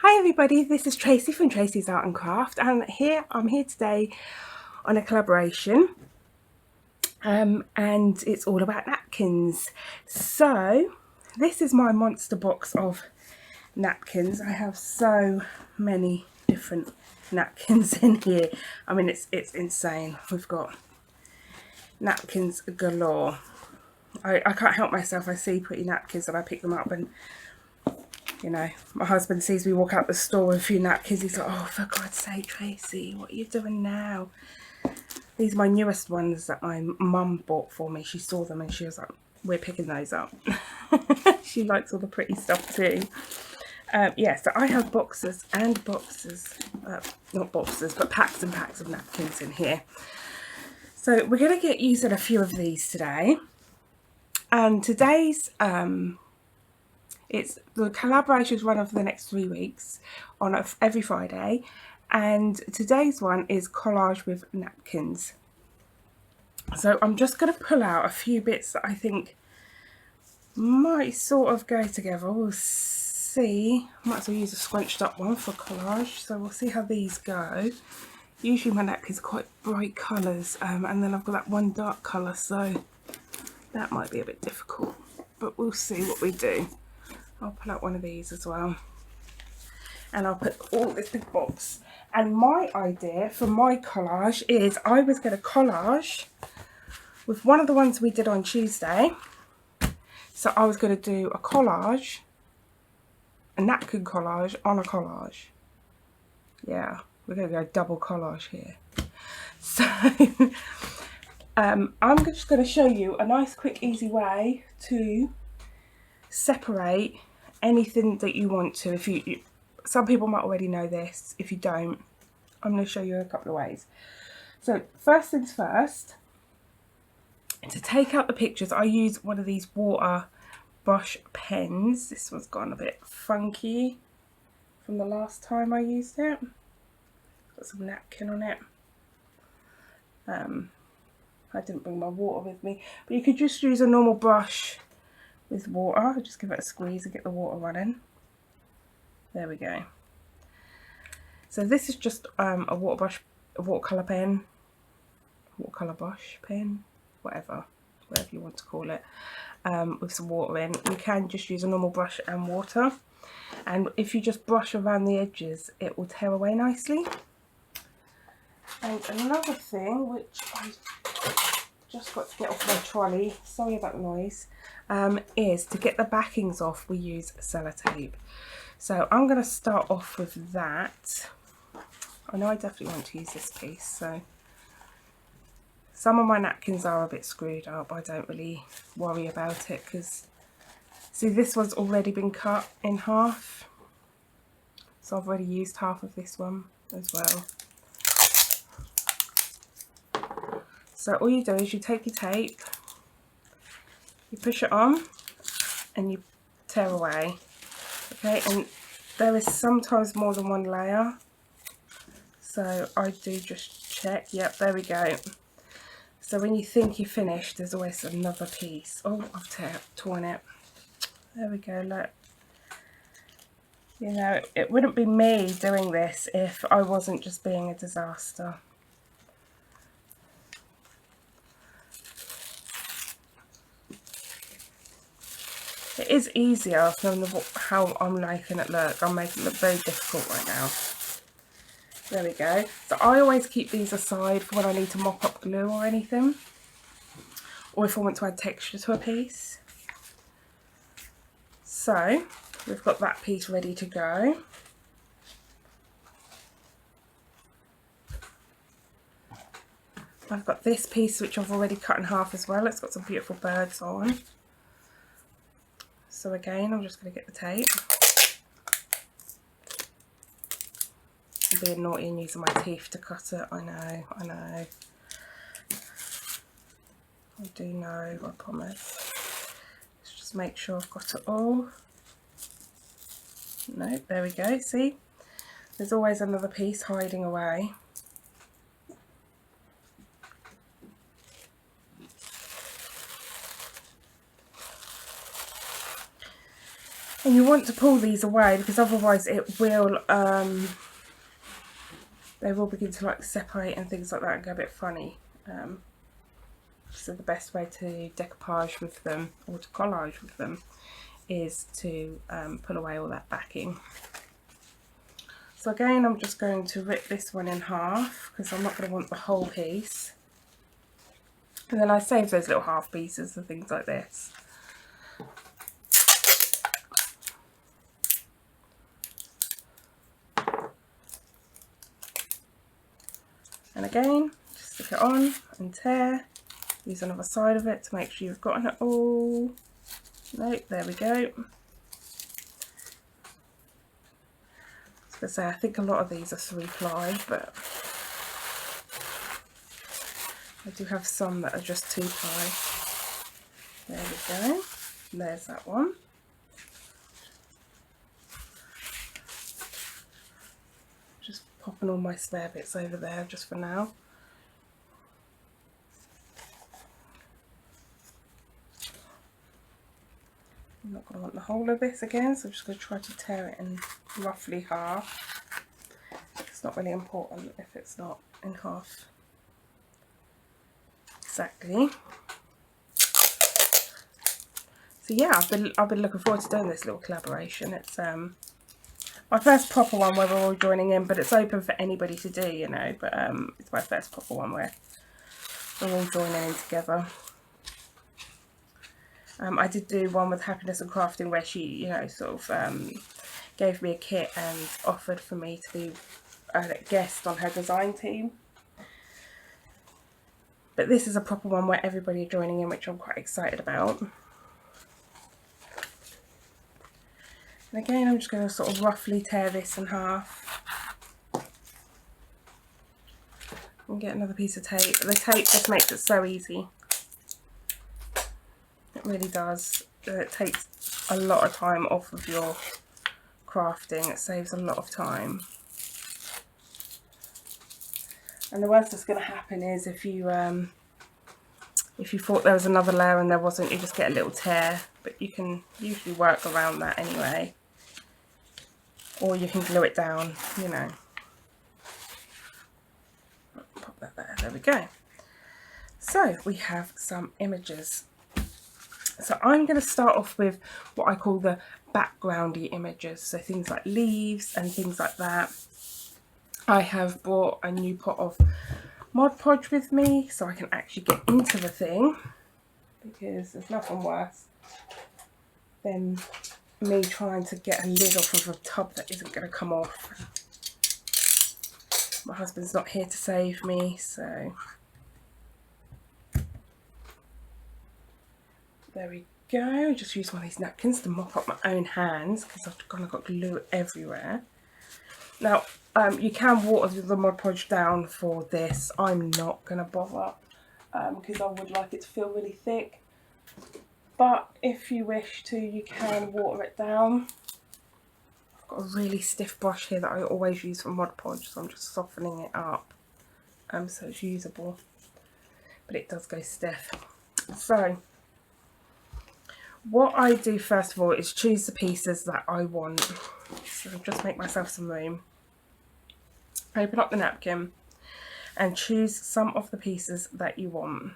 Hi everybody, this is Tracy from Tracy's Art and Craft, and I'm here today on a collaboration and it's all about napkins. So this is my monster box of napkins. I have so many different napkins in here. I mean it's insane. We've got napkins galore. I can't help myself. I see pretty napkins and I pick them up, and you know, my husband sees me walk out the store with a few napkins. He's like, oh, for God's sake, Tracy, what are you doing now? These are my newest ones that my mum bought for me. She saw them and she was like, we're picking those up. She likes all the pretty stuff too. Yeah, so I have boxes and boxes, not boxes, but packs and packs of napkins in here. So we're going to get using a few of these today. And today's it's the collaboration is run over the next 3 weeks on every Friday, and today's one is collage with napkins. So I'm just going to pull out a few bits that I think might sort of go together. We'll see. I might as well use a scrunched up one for collage, so we'll see how these go. Usually my napkins are quite bright colours, and then I've got that one dark colour, so that might be a bit difficult, but we'll see what we do. I'll pull out one of these as well, and I'll put all this big box. And my idea for my collage is I was going to collage with one of the ones we did on Tuesday. So I was going to do a collage, a napkin collage on a collage. Yeah, we're going to go double collage here. So I'm just going to show you a nice, quick, easy way to separate anything that you want to. If you some people might already know this. If you don't, I'm going to show you a couple of ways. So first things first, to take out the pictures, I use one of these water brush pens. This one's gone a bit funky from the last time I used it. Got some napkin on it. I didn't bring my water with me, but you could just use a normal brush with water. Just give it a squeeze and get the water running. There we go. So this is just a watercolor pen, watercolor brush pen, whatever you want to call it, with some water in. You can just use a normal brush and water, and if you just brush around the edges, it will tear away nicely. And another thing, which I just got to get off my trolley, sorry about the noise, is to get the backings off, we use sellotape. So I'm going to start off with that. I know I definitely want to use this piece. So some of my napkins are a bit screwed up. I don't really worry about it because, see, this one's already been cut in half. So I've already used half of this one as well. So all you do is you take your tape, you push it on, and you tear away. Okay, and there is sometimes more than one layer, so I do just check. Yep, there we go. So when you think you're finished, there's always another piece. Oh, I've torn it. There we go, look. You know, it wouldn't be me doing this if I wasn't just being a disaster. It is easier from how I'm making it look. I'm making it look very difficult right now. There we go. So I always keep these aside for when I need to mop up glue or anything, or if I want to add texture to a piece. So we've got that piece ready to go. I've got this piece which I've already cut in half as well. It's got some beautiful birds on. So again, I'm just going to get the tape. I'm being naughty and using my teeth to cut it. I know. I do know, I promise. Let's just make sure I've got it all. No, there we go, see? There's always another piece hiding away. And you want to pull these away because otherwise it will, they will begin to like separate and things like that and go a bit funny. So the best way to decoupage with them, or to collage with them, is to pull away all that backing. So again, I'm just going to rip this one in half because I'm not going to want the whole piece. And then I save those little half pieces for things like this. And again, just stick it on and tear. Use another side of it to make sure you've gotten it all. Nope, there we go. I was going to say, I think a lot of these are 3-ply, but I do have some that are just 2-ply. There we go. And there's that one. Just popping all my spare bits over there just for now. I'm not going to want the whole of this again, so I'm just going to try to tear it in roughly half. It's not really important if it's not in half exactly. So yeah, I've been looking forward to doing this little collaboration. It's my first proper one where we're all joining in, but it's open for anybody to do, you know. But it's my first proper one where we're all joining in together. I did do one with Happiness and Crafting where she, you know, sort of gave me a kit and offered for me to be a guest on her design team. But this is a proper one where everybody are joining in, which I'm quite excited about. And again, I'm just going to sort of roughly tear this in half. And get another piece of tape. The tape just makes it so easy. It really does. It takes a lot of time off of your crafting. It saves a lot of time. And the worst that's going to happen is if you thought there was another layer and there wasn't, you just get a little tear. But you can usually work around that anyway. Or you can glue it down, you know. Pop that there. There we go. So we have some images. So I'm going to start off with what I call the backgroundy images, so things like leaves and things like that. I have brought a new pot of Mod Podge with me so I can actually get into the thing, because there's nothing worse than me trying to get a lid off of a tub that isn't going to come off. My husband's not here to save me, so there we go. Just use one of these napkins to mop up my own hands because I've kind of got glue everywhere. Now, you can water the Mod Podge down for this. I'm not going to bother because I would like it to feel really thick. But if you wish to, you can water it down. I've got a really stiff brush here that I always use for Mod Podge, so I'm just softening it up so it's usable. But it does go stiff. So what I do first of all is choose the pieces that I want. So just make myself some room. Open up the napkin and choose some of the pieces that you want.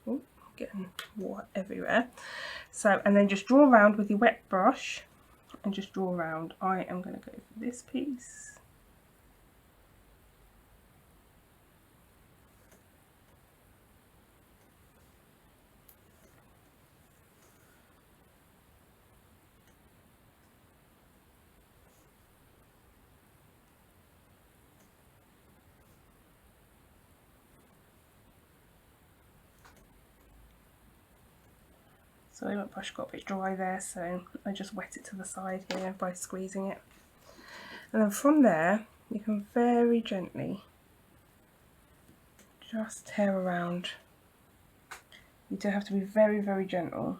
Ooh, getting water everywhere. So, and then just draw around with your wet brush and just draw around. I am going to go for this piece. So my brush got a bit dry there, so I just wet it to the side here by squeezing it. And then from there, you can very gently just tear around. You do have to be very, very gentle.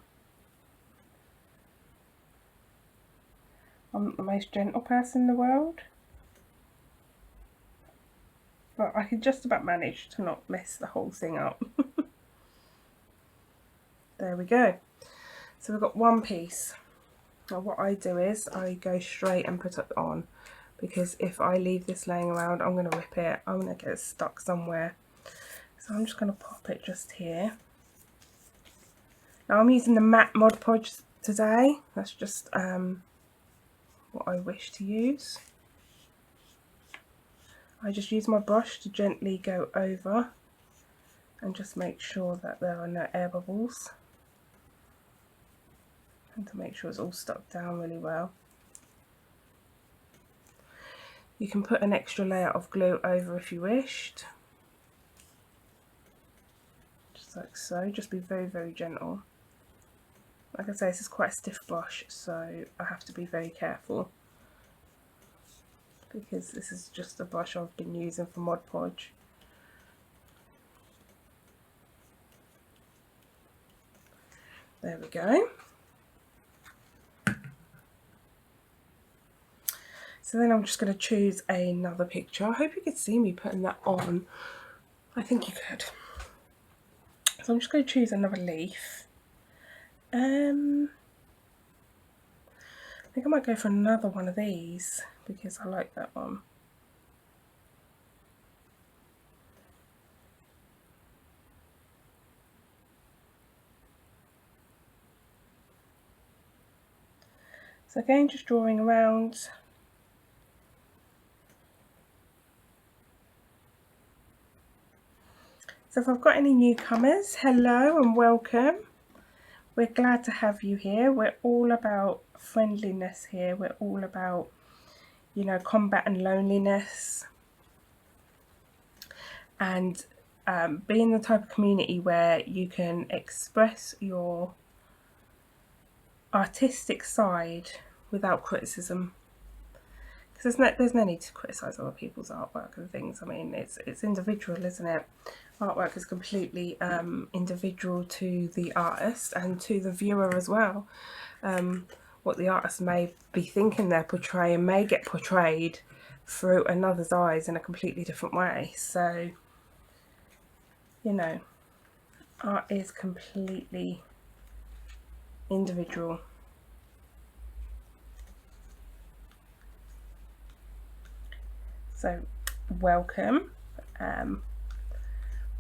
I'm not the most gentle person in the world, but I can just about manage to not mess the whole thing up. There we go. So we've got one piece. Now what I do is I go straight and put it on, because if I leave this laying around, I'm going to rip it, I'm going to get it stuck somewhere. So I'm just going to pop it just here. Now I'm using the matte Mod Podge today, that's just what I wish to use. I just use my brush to gently go over and just make sure that there are no air bubbles, and to make sure it's all stuck down really well. You can put an extra layer of glue over if you wished, just like so. Just be very, very gentle. Like I say, this is quite a stiff brush, so I have to be very careful, because this is just a brush I've been using for Mod Podge. There we go. So then I'm just going to choose another picture. I hope you could see me putting that on. I think you could. So I'm just going to choose another leaf. I think I might go for another one of these, because I like that one. So again, just drawing around. So if I've got any newcomers, hello and welcome. We're glad to have you here. We're all about friendliness here. We're all about, you know, combating loneliness, and being the type of community where you can express your artistic side without criticism. Because there's no need to criticise other people's artwork and things. I mean, it's individual, isn't it? Artwork is completely individual to the artist and to the viewer as well. What the artist may be thinking they're portraying may get portrayed through another's eyes in a completely different way. So, you know, art is completely individual. So, welcome.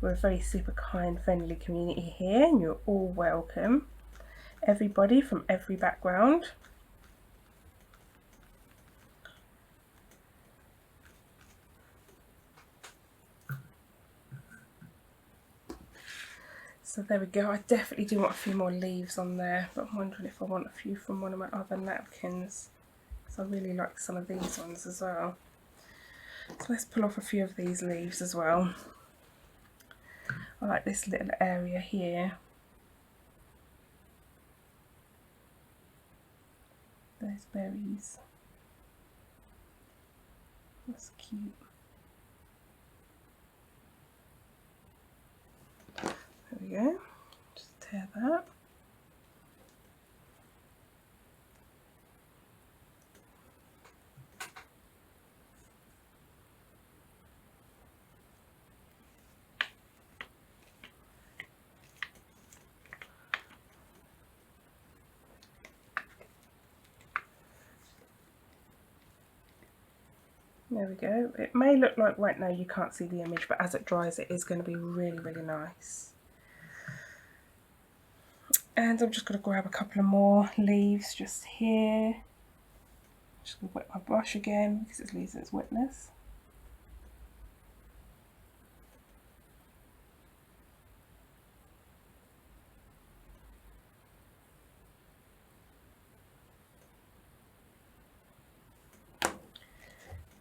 We're a very super kind, friendly community here, and you're all welcome. Everybody from every background. So there we go. I definitely do want a few more leaves on there, but I'm wondering if I want a few from one of my other napkins, because I really like some of these ones as well. So let's pull off a few of these leaves as well. I like this little area here. Those berries. That's cute. There we go. Just tear that. There we go. It may look like right now you can't see the image, but as it dries it is going to be really, really nice. And I'm just going to grab a couple of more leaves just here. Just going to wet my brush again because it's losing its wetness.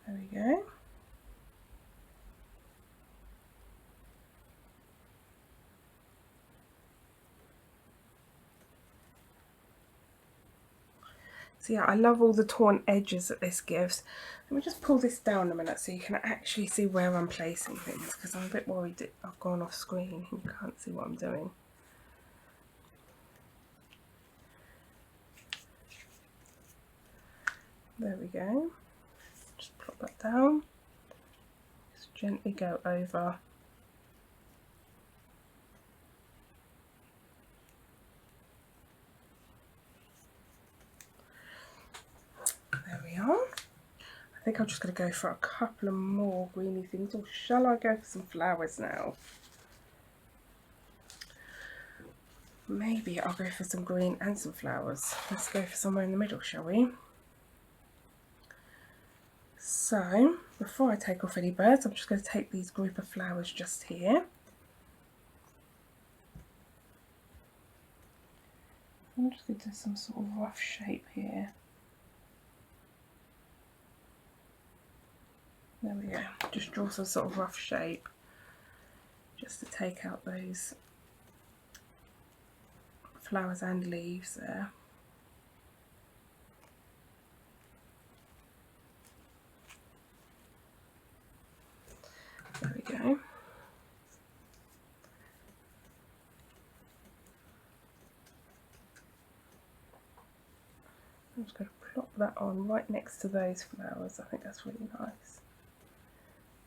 There we go. So yeah, I love all the torn edges that this gives. Let me just pull this down a minute so you can actually see where I'm placing things, because I'm a bit worried that I've gone off screen and you can't see what I'm doing. There we go. Just plop that down. Just gently go over. I think I'm just going to go for a couple of more greeny things, or shall I go for some flowers now? Maybe I'll go for some green and some flowers. Let's go for somewhere in the middle, shall we? So, before I take off any birds, I'm just going to take these group of flowers just here. I'm just going to do some sort of rough shape here. There we go. Just draw some sort of rough shape just to take out those flowers and leaves there. There we go. I'm just going to plop that on right next to those flowers. I think that's really nice.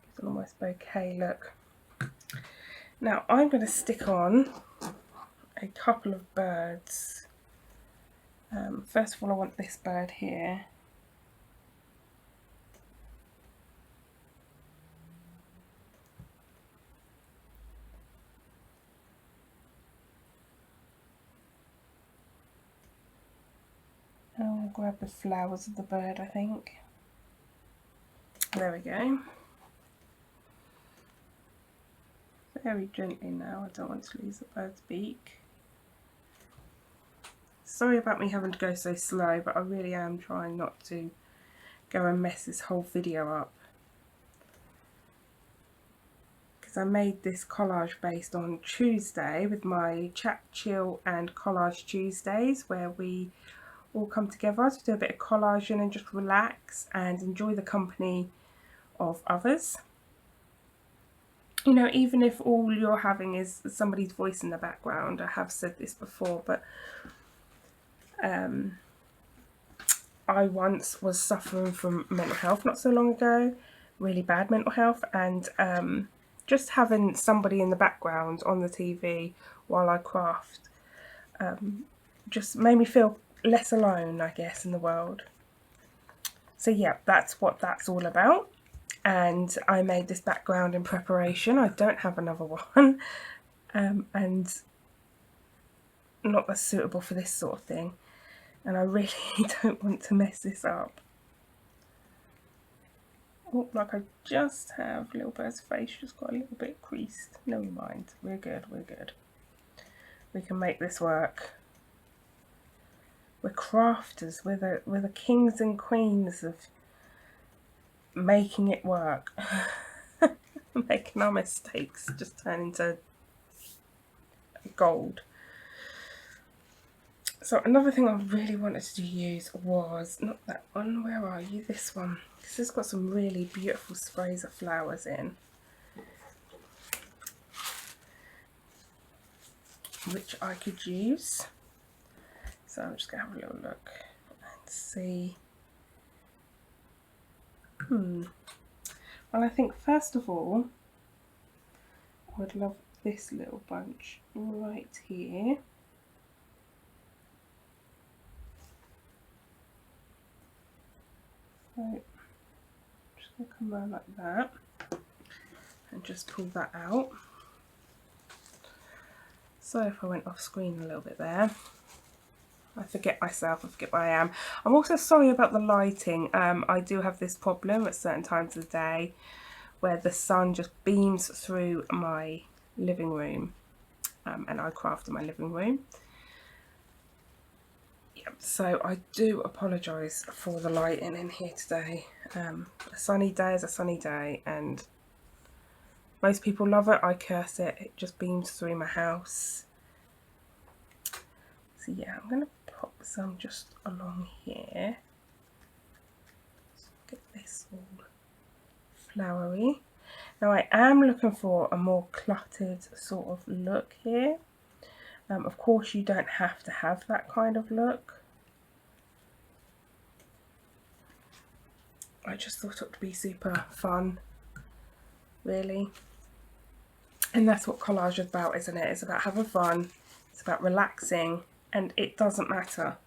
Gives an almost bouquet look. Now I'm going to stick on a couple of birds. First of all, I want this bird here. I'll grab the flowers of the bird, I think. There we go. Very gently now, I don't want to lose the bird's beak. Sorry about me having to go so slow, but I really am trying not to go and mess this whole video up. Because I made this collage based on Tuesday with my Chat, Chill and Collage Tuesdays, where we all come together to do a bit of collaging and just relax and enjoy the company of others. You know, even if all you're having is somebody's voice in the background. I have said this before, but I once was suffering from mental health not so long ago, really bad mental health, and just having somebody in the background on the TV while I craft just made me feel less alone, I guess, in the world. So yeah, that's what that's all about. And I made this background in preparation. I don't have another one, and not as suitable for this sort of thing. And I really don't want to mess this up. Oh, like I just have Little Bird's face just got a little bit creased. Never mind, we're good, we're good. We can make this work. We're crafters, we're the kings and queens of making it work. Making our mistakes just turn into gold. So another thing I really wanted to use was, not that one, where are you? This one. This has got some really beautiful sprays of flowers in, which I could use. So I'm just going to have a little look and see. Well, I think first of all, I would love this little bunch right here. So I'm just going to come around like that and just pull that out. So if I went off screen a little bit there, I forget myself, I forget where I am. I'm also sorry about the lighting. I do have this problem at certain times of the day where the sun just beams through my living room, and I craft in my living room. Yep, so I do apologise for the lighting in here today. A sunny day is a sunny day, and most people love it. I curse it. It just beams through my house. So yeah, I'm going to pop some just along here. Let's get this all flowery. Now I am looking for a more cluttered sort of look here. Of course you don't have to have that kind of look. I just thought it would be super fun, really. And that's what collage is about, isn't it? It's about having fun, it's about relaxing, and it doesn't matter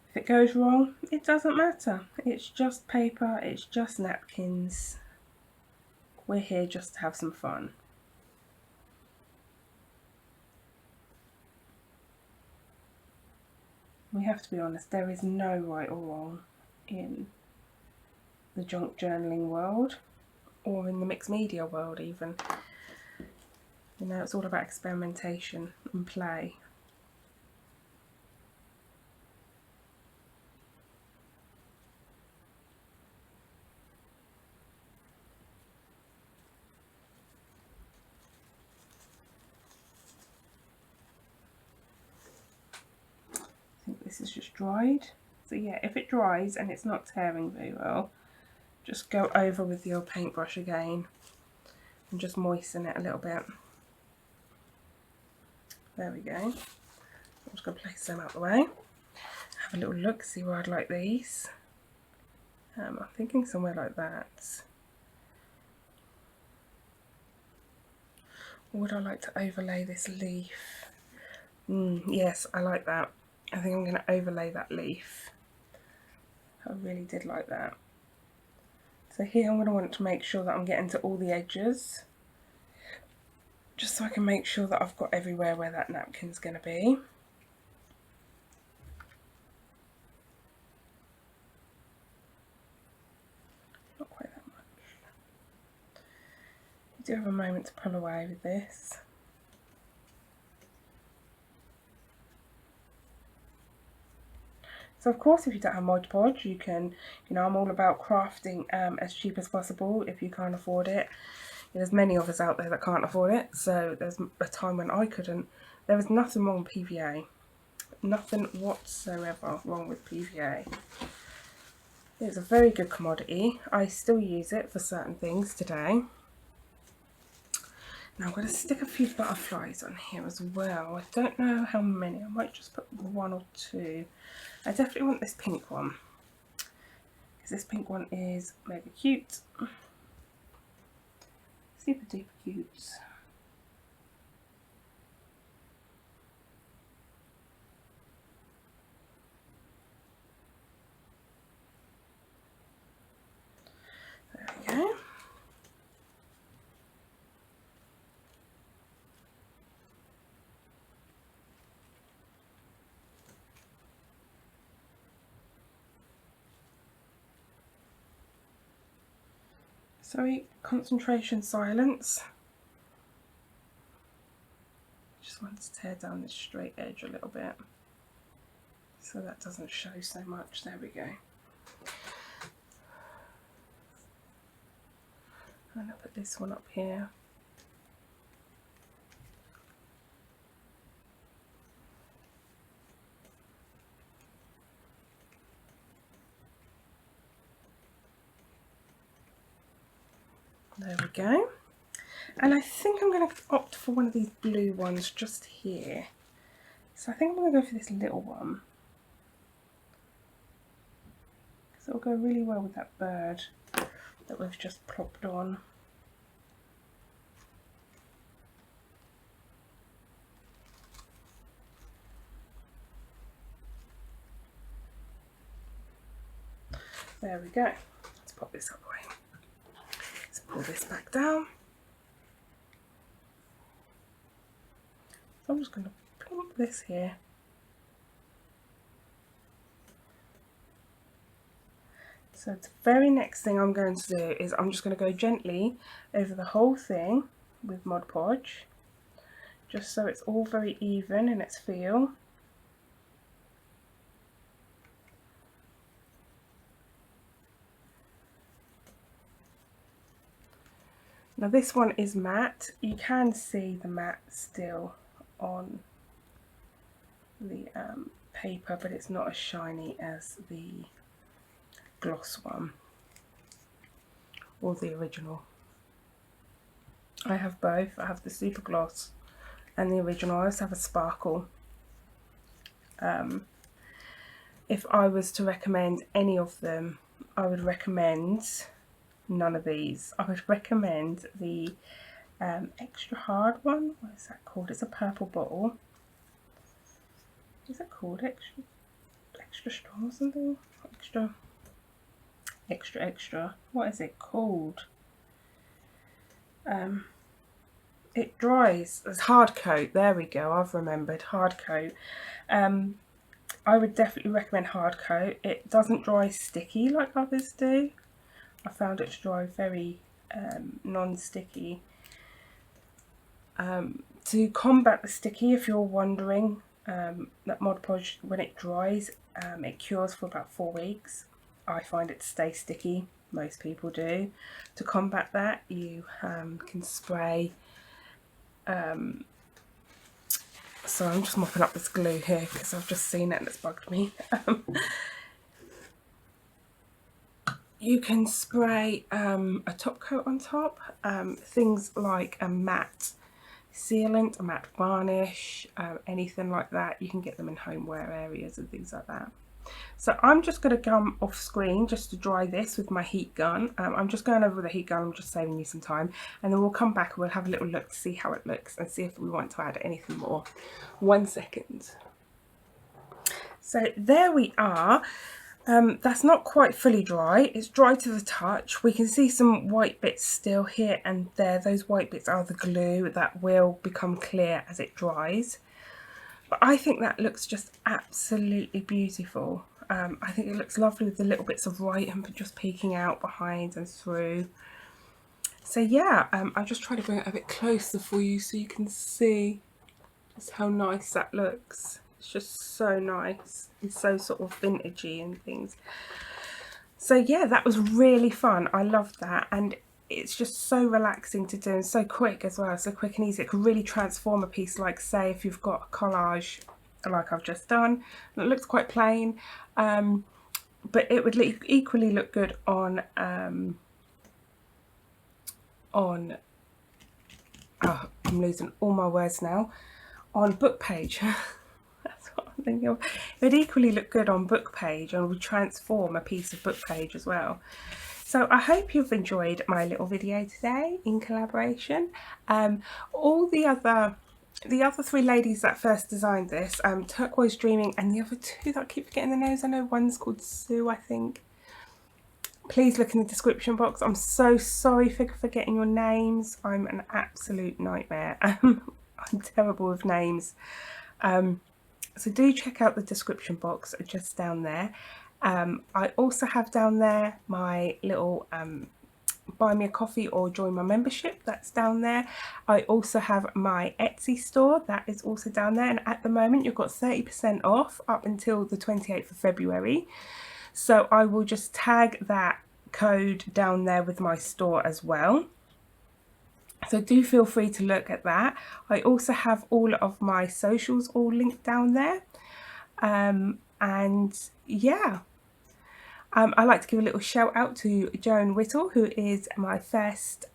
if it goes wrong, it doesn't matter. It's just paper, it's just napkins. We're here just to have some fun. We have to be honest, there is no right or wrong in the junk journaling world, or in the mixed media world even. You know, it's all about experimentation and play. I think this is just dried. So yeah, if it dries and it's not tearing very well, just go over with your paintbrush again and just moisten it a little bit. There we go. I'm just going to place them out the way. Have a little look, see where I'd like these. I'm thinking somewhere like that. Or would I like to overlay this leaf? Yes, I like that. I think I'm going to overlay that leaf. I really did like that. So here I'm going to want to make sure that I'm getting to all the edges, just so I can make sure that I've got everywhere where that napkin's going to be. Not quite that much. You do have a moment to pull away with this. So of course, if you don't have Mod Podge, you can, you know, I'm all about crafting as cheap as possible if you can't afford it. There's many of us out there that can't afford it, so there's a time when I couldn't. There was nothing wrong with PVA. Nothing whatsoever wrong with PVA. It's a very good commodity. I still use it for certain things today. Now I'm going to stick a few butterflies on here as well. I don't know how many. I might just put 1 or 2. I definitely want this pink one, because this pink one is mega cute. Super duper cute. There we go. Sorry, concentration silence. Just want to tear down this straight edge a little bit so that doesn't show so much. There we go. And I'll put this one up here. There we go. And I think I'm going to opt for one of these blue ones just here. So I think I'm going to go for this little one, because it'll go really well with that bird that we've just plopped on. There we go. Let's pop this up away. Let's pull this back down. So I'm just going to plump this here. So the very next thing I'm going to do is I'm just going to go gently over the whole thing with Mod Podge, just so it's all very even in its feel. Now this one is matte. You can see the matte still on the paper, but it's not as shiny as the gloss one or the original. I have both. I have the super gloss and the original. I also have a sparkle. If I was to recommend any of them, I would recommend none of these. I would recommend the extra hard one. What is that called? It's a purple bottle. Is it called extra extra strong or something. Extra. What is it called? It dries. It's hard coat. There we go. I've remembered. Hard coat. I would definitely recommend hard coat. It doesn't dry sticky like others do. I found it to dry very non-sticky. To combat the sticky, if you're wondering, that Mod Podge, when it dries, it cures for about 4 weeks. I find it to stay sticky. Most people do. To combat that, you can spray. So I'm just mopping up this glue here because I've just seen it and it's bugged me. You can spray a top coat on top, things like a matte sealant, a matte varnish, anything like that. You can get them in homeware areas and things like that. So I'm just going to come off screen just to dry this with my heat gun. I'm just going over with the heat gun, I'm just saving you some time, and then we'll come back and we'll have a little look to see how it looks and see if we want to add anything more. 1 second. So there we are. That's not quite fully dry. It's dry to the touch. We can see some white bits still here and there. Those white bits are the glue that will become clear as it dries. But I think that looks just absolutely beautiful. I think it looks lovely with the little bits of white and just peeking out behind and through. So yeah, I'll just try to bring it a bit closer for you so you can see just how nice that looks. It's just so nice and so sort of vintagey and things. So yeah, that was really fun. I loved that, and it's just so relaxing to do and so quick as well, so quick and easy. It could really transform a piece, like say if you've got a collage like I've just done, and it looks quite plain, but it would equally look good on oh, I'm losing all my words now, on book page. That's what I'm thinking of. It would equally look good on book page and would transform a piece of book page as well. So I hope you've enjoyed my little video today in collaboration. All the other 3 ladies that first designed this, Turquoise Dreaming, and the other 2 that I keep forgetting the names. I know one's called Sue, I think. Please look in the description box. I'm so sorry for forgetting your names. I'm an absolute nightmare. I'm terrible with names. So do check out the description box just down there. I also have down there my little buy me a coffee or join my membership, that's down there. I also have my Etsy store, that is also down there, and at the moment you've got 30% off up until the 28th of February. So I will just tag that code down there with my store as well. So do feel free to look at that. I also have all of my socials all linked down there. And yeah, I'd like to give a little shout out to Joan Whittle, who is my first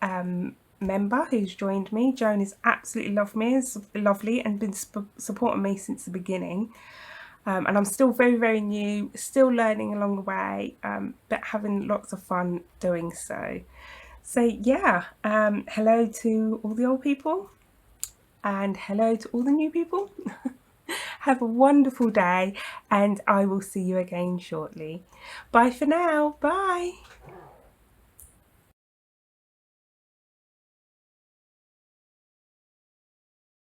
member who's joined me. Joan is absolutely lovely and been supporting me since the beginning. And I'm still very, very new, still learning along the way, but having lots of fun doing so. So yeah, hello to all the old people and hello to all the new people. Have a wonderful day, and I will see you again shortly. Bye for now. Bye.